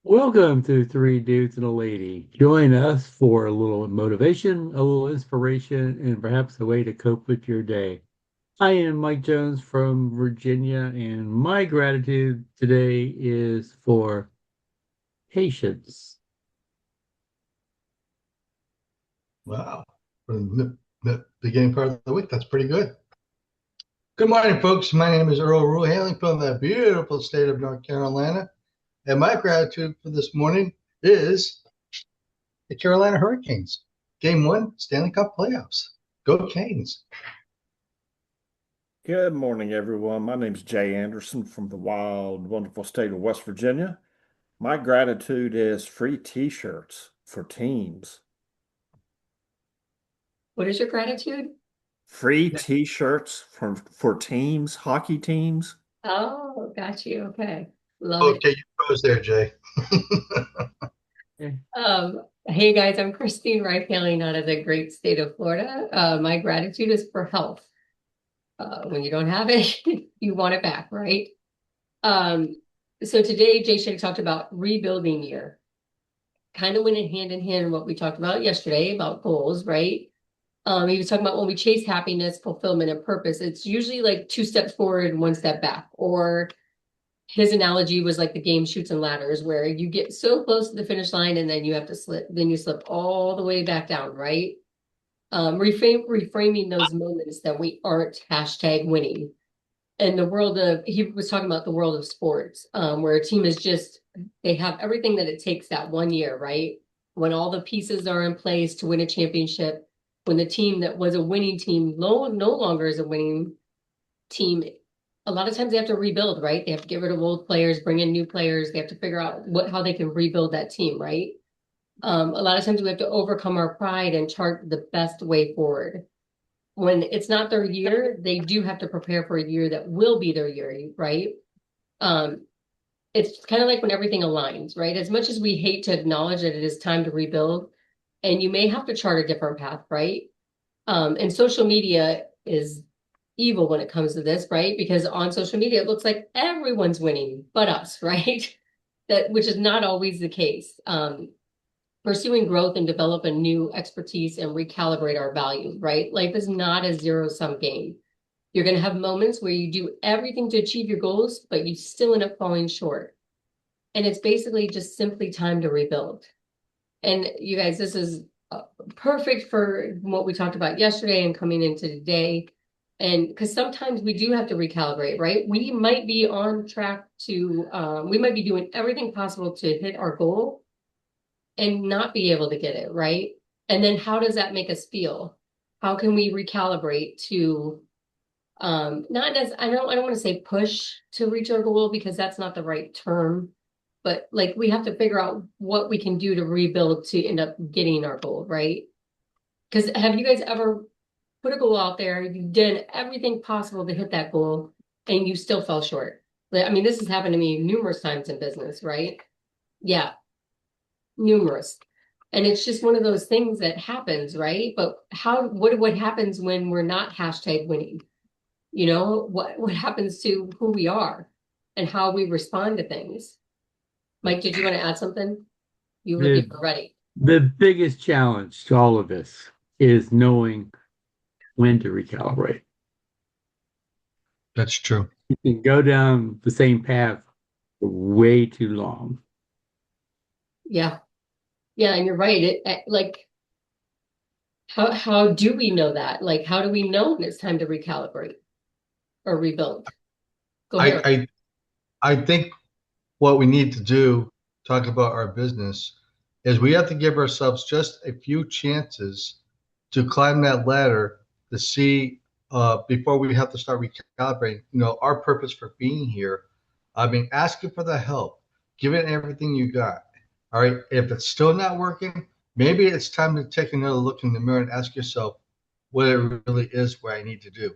Welcome to Three Dudes and a Lady. Join us for a little motivation, a little inspiration, and perhaps a way to cope with your day. I am Mike Jones from Virginia, and my gratitude today is for patience. Wow. For the beginning part of the week, that's pretty good. Good morning, folks. My name is Earl Rule, hailing from the beautiful state of North Carolina. And my gratitude for this morning is the Carolina Hurricanes. Game one, Stanley Cup playoffs. Go Canes. Good morning, everyone. My name is Jay Anderson from the wild, wonderful state of West Virginia. My gratitude is free t-shirts for teams. What is your gratitude? Free t-shirts for teams, hockey teams. Oh, got you. Okay. Love it. Okay, you froze there, Jay. Okay. Hey guys, I'm Christine Wright, hailing out of the great state of Florida. My gratitude is for health. When you don't have it, you want it back, right? Um, so today Jay Shetty talked about rebuilding year. Kind of went hand in hand what we talked about yesterday about goals, right? He was talking about when we chase happiness, fulfillment, and purpose, it's usually like two steps forward and one step back. Or his analogy was like the game Chutes and Ladders, where you get so close to the finish line and then you have to slip, then you slip all the way back down, right? Reframing those moments that we aren't hashtag winning. And the world of, he was talking about the world of sports, where a team is just, they have everything that it takes that one year, right? When all the pieces are in place to win a championship, when the team that was a winning team no longer is a winning team, a lot of times they have to rebuild, right? They have to get rid of old players, bring in new players. They have to figure out how they can rebuild that team, right? A lot of times we have to overcome our pride and chart the best way forward. When it's not their year, they do have to prepare for a year that will be their year, right? Um, it's kind of like when everything aligns, right? As much as we hate to acknowledge that it is time to rebuild, and you may have to chart a different path, right? And social media is evil when it comes to this, right? Because on social media, it looks like everyone's winning but us, right? That which is not always the case. Pursuing growth and develop a new expertise and recalibrate our values, right? Life is not a zero-sum game. You're going to have moments where you do everything to achieve your goals, but you still end up falling short. And it's basically just simply time to rebuild. And you guys, this is perfect for what we talked about yesterday and coming into today. And because sometimes we do have to recalibrate, right? We might be on track to, we might be doing everything possible to hit our goal and not be able to get it, right? And then how does that make us feel? How can we recalibrate to, not as, I don't want to say push to reach our goal because that's not the right term, but like we have to figure out what we can do to rebuild to end up getting our goal, right? Because have you guys ever put a goal out there, you did everything possible to hit that goal, and you still fell short? I mean, this has happened to me numerous times in business, right? Yeah, numerous. And it's just one of those things that happens, right? But what happens when we're not hashtag winning? You know, what happens to who we are and how we respond to things? Mike, did you want to add something? You look The, ready. the biggest challenge to all of this is knowing when to recalibrate. That's true. You can go down the same path for way too long. Yeah. Yeah, and you're right. Like how do we know that? Like how do we know when it's time to recalibrate or rebuild? Go I, ahead. I I think what we need to do, talk about our business, is we have to give ourselves just a few chances to climb that ladder to see before we have to start recalibrating, our purpose for being here. I mean, asking for the help, give it everything you got. All right. If it's still not working, maybe it's time to take another look in the mirror and ask yourself what it really is what I need to do.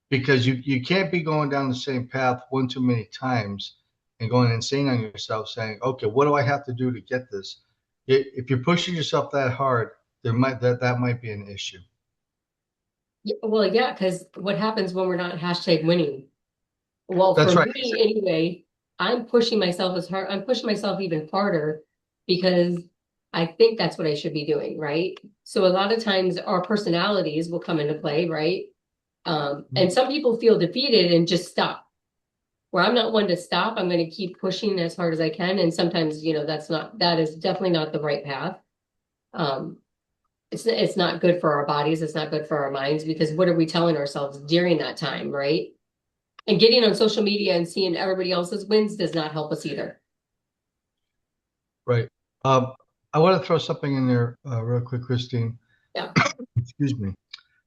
Because you can't be going down the same path one too many times and going insane on yourself saying, okay, what do I have to do to get this? If you're pushing yourself that hard, that might be an issue. Yeah, well, yeah, because what happens when we're not hashtag winning? Well, That's for right. me anyway, I'm pushing myself as hard. I'm pushing myself even harder because I think that's what I should be doing, right? So a lot of times our personalities will come into play, right? And some people feel defeated and just stop. Where I'm not one to stop, I'm going to keep pushing as hard as I can. And sometimes, that is definitely not the right path. Um, it's not good for our bodies. It's not good for our minds because what are we telling ourselves during that time, right? And getting on social media and seeing everybody else's wins does not help us either. Right. I want to throw something in there real quick, Christine. Yeah, Excuse me.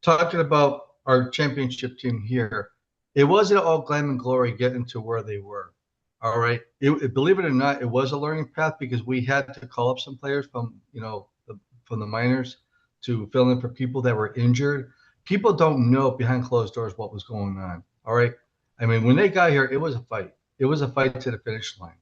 Talking about our championship team here, it wasn't all glam and glory getting to where they were. All right. Believe it or not, it was a learning path because we had to call up some players from the minors to fill in for people that were injured. People don't know behind closed doors what was going on. All right. I mean, when they got here, it was a fight. It was a fight to the finish line.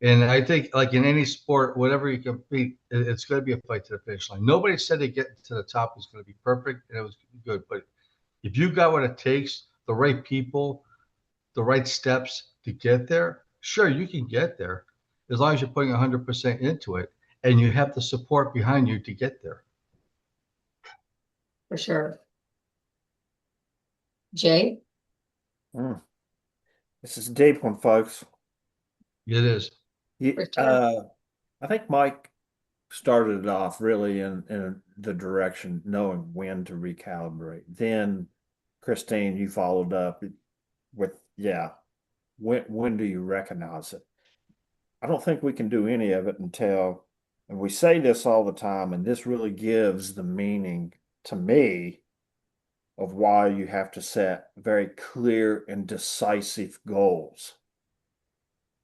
And I think, like in any sport, whatever you compete, it's going to be a fight to the finish line. Nobody said they get to the top was going to be perfect and it was good. But if you got what it takes, the right people, the right steps to get there, sure, you can get there as long as you're putting 100% into it and you have the support behind you to get there. for sure. Jay? Mm. This is a deep one, folks. It is. You, For sure. I think Mike started it off really in the direction knowing when to recalibrate. Then, Christine, you followed up with, yeah, when do you recognize it? I don't think we can do any of it until, and we say this all the time, and this really gives the meaning to me of why you have to set very clear and decisive goals.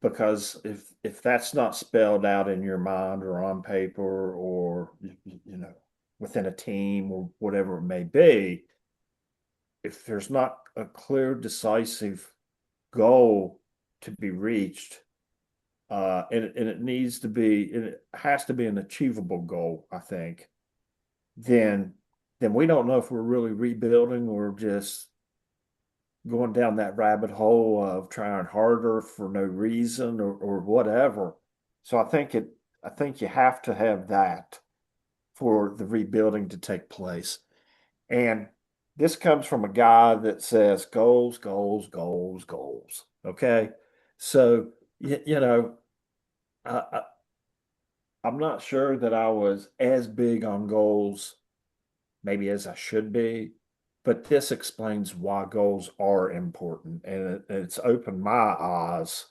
Because if that's not spelled out in your mind or on paper or within a team or whatever it may be, if there's not a clear, decisive goal to be reached, and it needs to be, it has to be an achievable goal, I think, then we don't know if we're really rebuilding or just going down that rabbit hole of trying harder for no reason or whatever. So I think you have to have that for the rebuilding to take place. And this comes from a guy that says goals, goals, goals, goals. Okay. So, I, I, I'm not sure that I was as big on goals maybe as I should be, but this explains why goals are important. And it's opened my eyes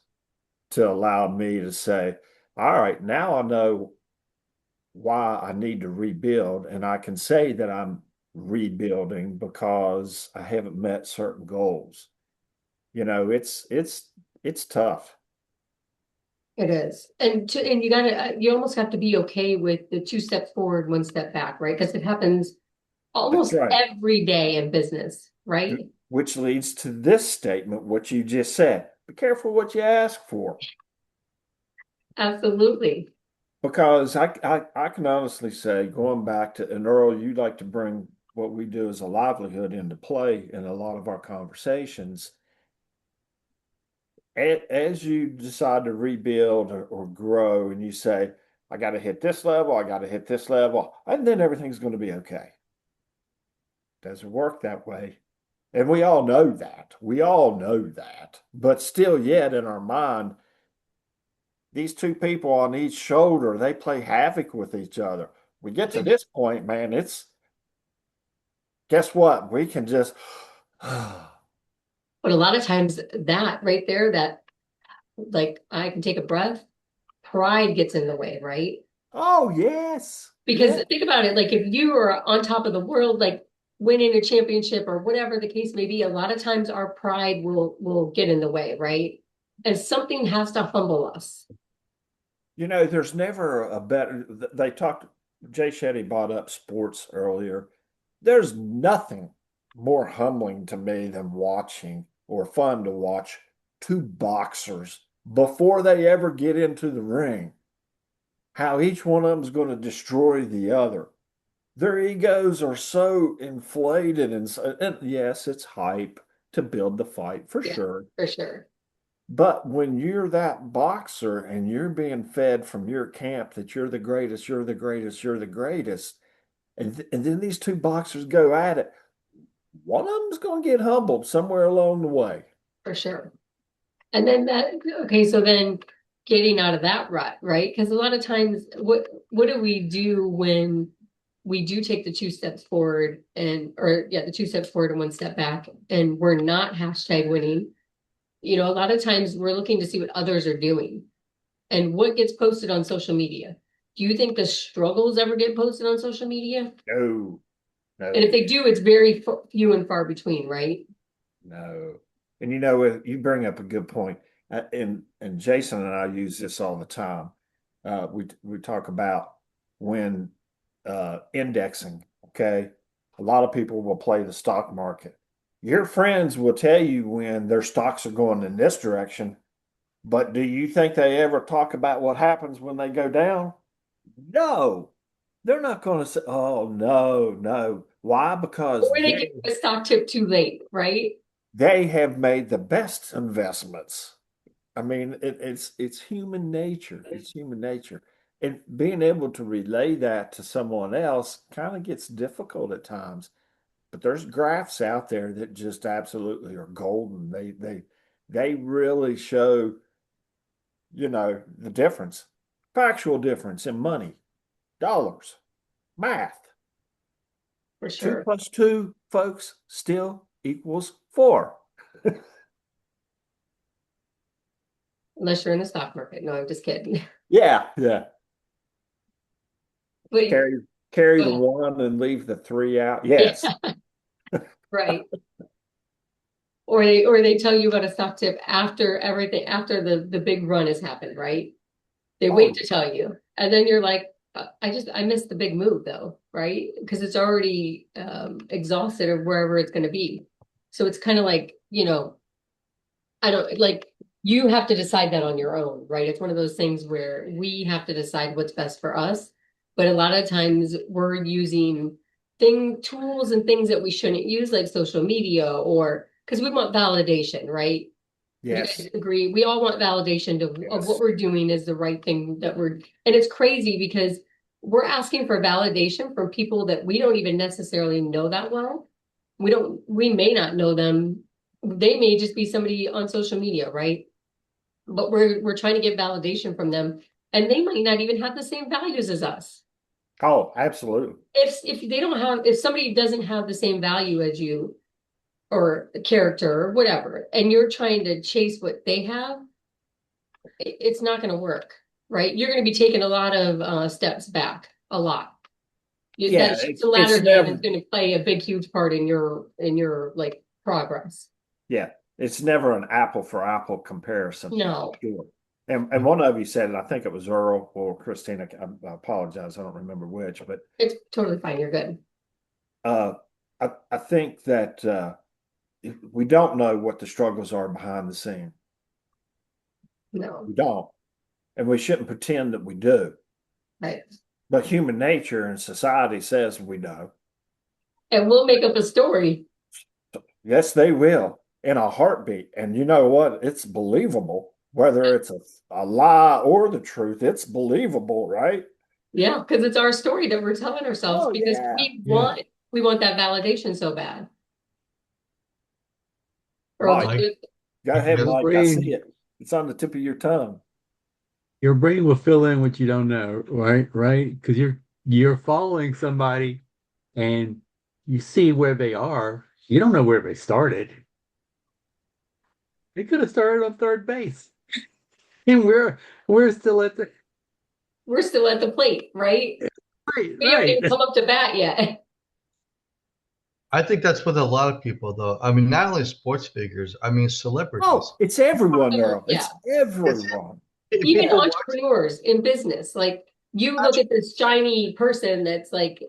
to allow me to say, all right, now I know why I need to rebuild. And I can say that I'm rebuilding because I haven't met certain goals. It's tough. It is. And you almost have to be okay with the 2 steps forward, 1 step back, right? Because it happens That's almost right. every day in business, right? Which leads to this statement, what you just said. Be careful what you ask for. Absolutely. Because I can honestly say, going back to, and Earl, you like to bring what we do as a livelihood into play in a lot of our conversations. As you decide to rebuild or grow, and you say, I got to hit this level, I got to hit this level, and then everything's going to be okay. Doesn't work that way. And we all know that. We all know that. But still, yet in our mind, these two people on each shoulder, they play havoc with each other. We get to this point, man, guess what? We can just, But a lot of times that right there, that like I can take a breath, pride gets in the way, right? oh, yes. Because Yeah. think about it, like if you are on top of the world, like winning a championship or whatever the case may be, a lot of times our pride will get in the way, right? And something has to humble us. There's never a better, they talked, Jay Shetty brought up sports earlier. There's nothing more humbling to me than watching or fun to watch two boxers before they ever get into the ring, how each one of them is going to destroy the other. Their egos are so inflated and yes, it's hype to build the fight for Yeah, sure. for sure. But when you're that boxer and you're being fed from your camp that you're the greatest, you're the greatest, you're the greatest, and then these two boxers go at it, one of them's going to get humbled somewhere along the way. For sure. And then okay, so then getting out of that rut, right? Because a lot of times, what do we do when we do take the 2 steps forward the 2 steps forward and 1 step back, and we're not hashtag winning? You know, a lot of times we're looking to see what others are doing and what gets posted on social media. Do you think the struggles ever get posted on social media? No, no, And if they do, it's very few and far between, right? no. And you know, you bring up a good point. And Jason and I use this all the time. We talk about when indexing. Okay, a lot of people will play the stock market. Your friends will tell you when their stocks are going in this direction, but do you think they ever talk about what happens when they go down? No, they're not going to say, "Oh no, no." Why? Because Or they give you a stock tip too late, right? they have made the best investments. I mean, it's human nature. It's human nature. And being able to relay that to someone else kind of gets difficult at times. But there's graphs out there that just absolutely are golden. They really show, the difference, factual difference in money, dollars, math. For Two sure. plus two, folks, still equals four. Unless you're in the stock market. No, I'm just kidding. Yeah, yeah. But Carry the uh, one and leave the three out. yeah, Yes. right. Or they tell you about a stock tip after everything, after the big run has happened, right? They wait Oh, to tell you. And then you're like, I missed the big move though, right? Because it's already exhausted or wherever it's going to be. So it's kind of like, I don't like you have to decide that on your own, right? It's one of those things where we have to decide what's best for us. But a lot of times we're using tools and things that we shouldn't use, like social media, or because we want validation, right? Would you guys yes. agree? We all want validation of what Yes. we're doing is the right thing and it's crazy because we're asking for validation from people that we don't even necessarily know that well. We may not know them. They may just be somebody on social media, right? But we're trying to get validation from them, and they might not even have the same values as us. Oh, absolutely. If somebody doesn't have the same value as you or character or whatever, and you're trying to chase what they have, it's not going to work, right? You're going to be taking a lot of steps back, a lot. Yeah, That it's the it's latter game is never going to play a big, huge part in your like progress. yeah, it's never an apple for apple comparison for No, sure. And one of you said it, I think it was Earl or Christina. I apologize, I don't remember which, but it's totally fine. You're good. uh, I think that we don't know what the struggles are behind the scene. No, We don't, and we shouldn't pretend that we do. right. But human nature and society says we know. And we'll make up a story. Yes, they will in a heartbeat. And you know what? It's believable, whether it's a lie or the truth, it's believable, right? Yeah, because it's our story that we're telling ourselves Oh, because yeah. Yeah. we want that validation so bad. Or Mike, Mike, go ahead, yes. Your Mike. I see brain, it. It's on the tip of your tongue. your brain will fill in what you don't know, right? Right? Because you're following somebody and you see where they are. You don't know where they started. They could have started on third base. And we're still at the we're still at the plate, right? right, We haven't right. even come up to bat yet. I think that's with a lot of people, though. I mean, not only sports figures, I mean, celebrities. Oh, it's everyone, Earl. Yeah. It's It's everyone. Even people watch. entrepreneurs in business, like you look at this shiny person that's like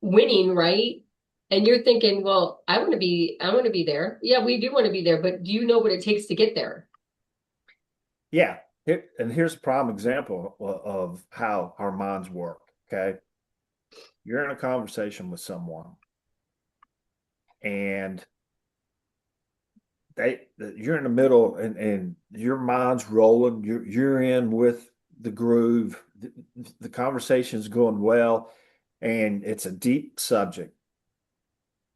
winning, right? And you're thinking, well, I want to be there. Yeah, we do want to be there, but do you know what it takes to get there? Yeah. And here's a prime example of how our minds work. Okay. You're in a conversation with someone and you're in the middle and your mind's rolling. You're in with the groove. The conversation's going well, and it's a deep subject.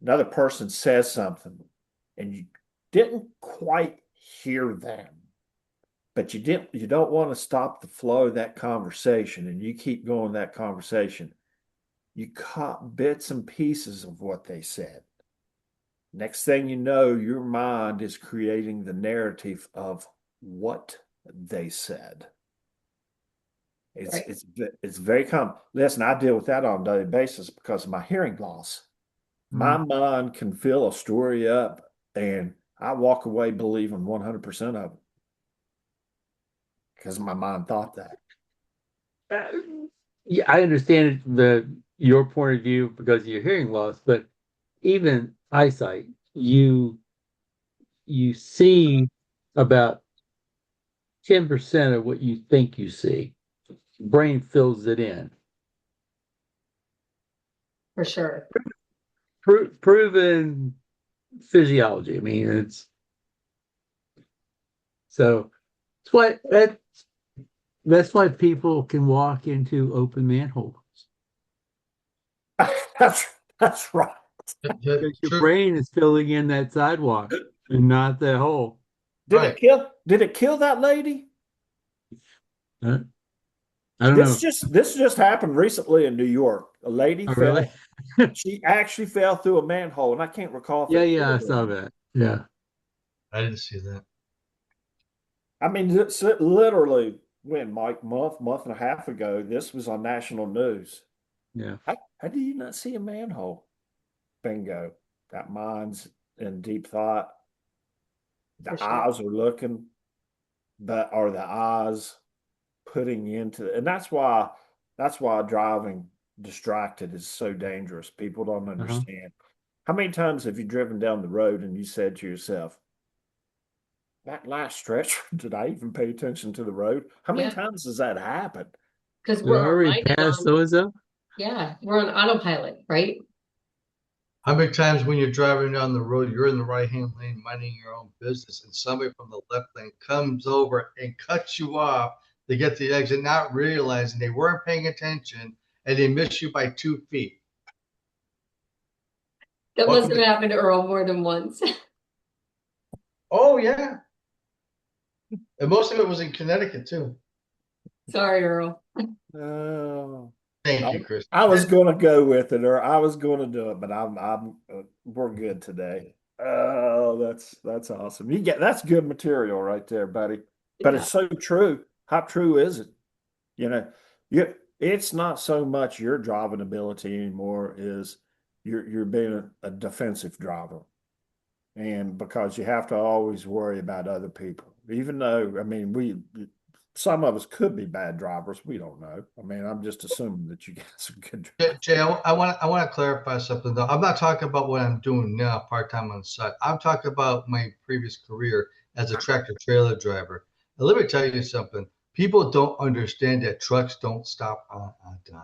Another person says something, and you didn't quite hear them, but you don't want to stop the flow of that conversation, and you keep going that conversation. You caught bits and pieces of what they said. Next thing you know, your mind is creating the narrative of what they said. Right. It's very common. Listen, I deal with that on a daily basis because of my hearing loss. My mind can fill a story up, and I walk away believing 100% of it because my mind thought that. Yeah, I understand your point of view because of your hearing loss, but even eyesight, you see about 10% of what you think you see. Brain fills it in. For sure. Proven physiology. I mean, so it's why that's why people can walk into open manholes. that's that's right. Because your True. brain is filling in that sidewalk and not the hole. Right. Did it kill that lady? I don't know. This just happened recently in New York. A lady Oh, really? fell. She actually fell through a manhole, and I can't recall if Yeah, it yeah, I killed her or saw not. that. Yeah, I didn't see that. I mean, it's literally when Mike month and a half ago, this was on national news. yeah. How do you not see a manhole? Bingo. That mind's in deep thought. For The sure. eyes are looking, but are the eyes putting into, and that's why driving distracted is so dangerous. People don't Uh-huh. understand. How many times have you driven down the road and you said to yourself, that last stretch, did I even pay attention to the road? How many Yeah. times does that happen? Because Do I we're already reminded pass on, so and so? yeah, we're on autopilot, right? How many times when you're driving down the road, you're in the right-hand lane minding your own business, and somebody from the left lane comes over and cuts you off to get the exit, not realizing they weren't paying attention and they missed you by 2 feet. That must Welcome have to, happened to Earl more than once. oh, yeah. And most of it was in Connecticut, too. Sorry, Earl. Oh, Thank I, you, Chris. I was going to go with it, or I was going to do it, but we're good today. Oh, that's awesome. That's good material right there, buddy. But Yeah. it's so true. How true is it? You know, it's not so much your driving ability anymore, is you're being a defensive driver. And because you have to always worry about other people, even though, I mean, some of us could be bad drivers. We don't know. I mean, I'm just assuming that you guys are good drivers. Jay, I want to clarify something though. I'm not talking about what I'm doing now, part time on the side. I'm talking about my previous career as a tractor trailer driver. And let me tell you something. People don't understand that trucks don't stop on a dime.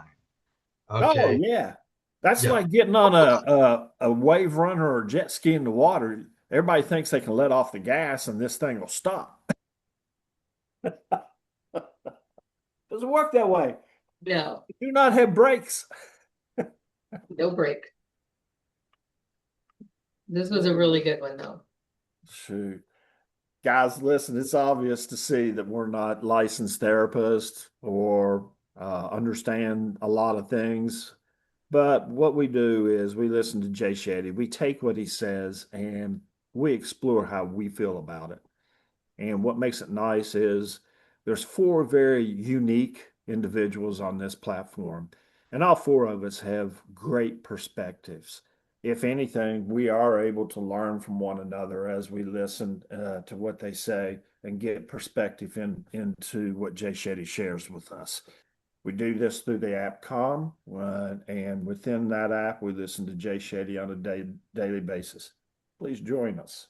Oh Okay. yeah, that's Yeah. like getting on a wave runner or jet ski in the water. Everybody thinks they can let off the gas and this thing will stop. Doesn't work that way. No, You do not have brakes. no break. This was a really good one, though. Shoot. Guys, listen, it's obvious to see that we're not licensed therapists or understand a lot of things. But what we do is we listen to Jay Shetty. We take what he says and we explore how we feel about it. And what makes it nice is there's four very unique individuals on this platform, and all four of us have great perspectives. If anything, we are able to learn from one another as we listen to what they say and get perspective into what Jay Shetty shares with us. We do this through the app Calm, and within that app, we listen to Jay Shetty on a daily basis. Please join us.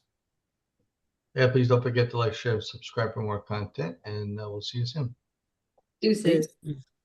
Yeah. Please don't forget to like, share, subscribe for more content, and we'll see you soon. Deuces. Peace.